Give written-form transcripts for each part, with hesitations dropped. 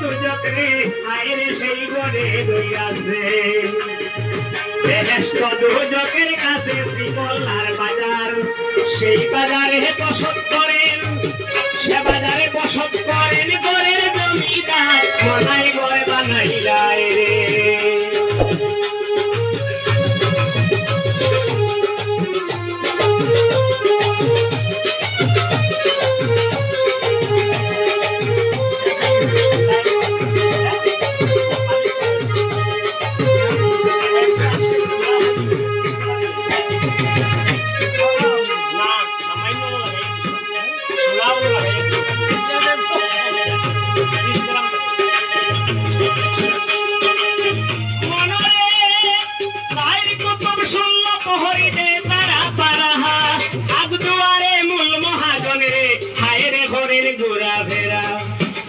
দুজক রে আইরে সেই ঘরে রইয়াছে বেহেশত দুজকের কাছে শ্রীকল্লার বাজার সেই বাজারে বসত করেন সে বাজারে বসত করেন ঘরের জমিদার মনাই ঘর বানাইলাই রে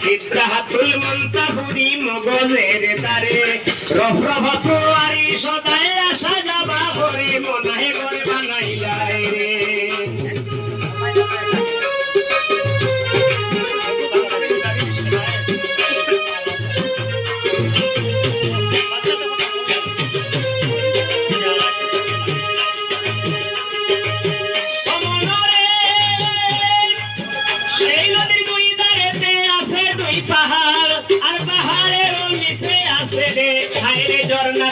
চিত্রাহাতুল মন্তাহুরি মগজের তারে রফরফসুয়ারি সদায় আসা যাবা ভরে মনাহে ঘরে বানাইলাই রে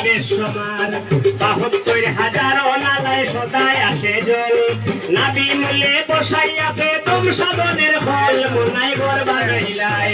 বেশমার ৭২,০০০ নালায় সদায় আসে জল নাবি মূলে বসাই আছে তুম সাধনের ফল মনাই ঘর বানাইলাই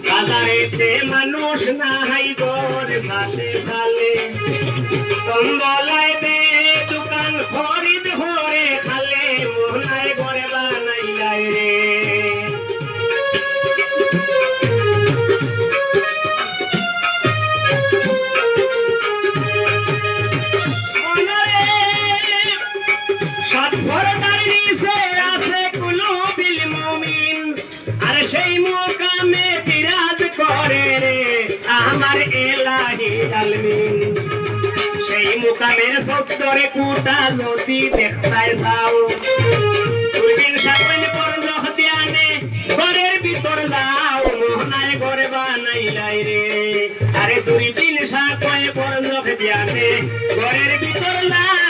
বাজারেতে মানুষ নাই ঘর সাথে সালে কম্বলায় দে দোকান খরিদ হরে খালে মোহনায় ঘরে বানাইলাই রে আমার এলাহি আলমিন সেই মুকামের সত্তরে কুটা যদি দেখতায় যাও দুইদিন সাতদিন পর নখ দিয়ানে ঘরের ভিতর যাও মোহনায় ঘরে বানাইলাই রে আরে ২ দিন সাতদিন পর নখ দিয়ানে ঘরের ভিতর যাও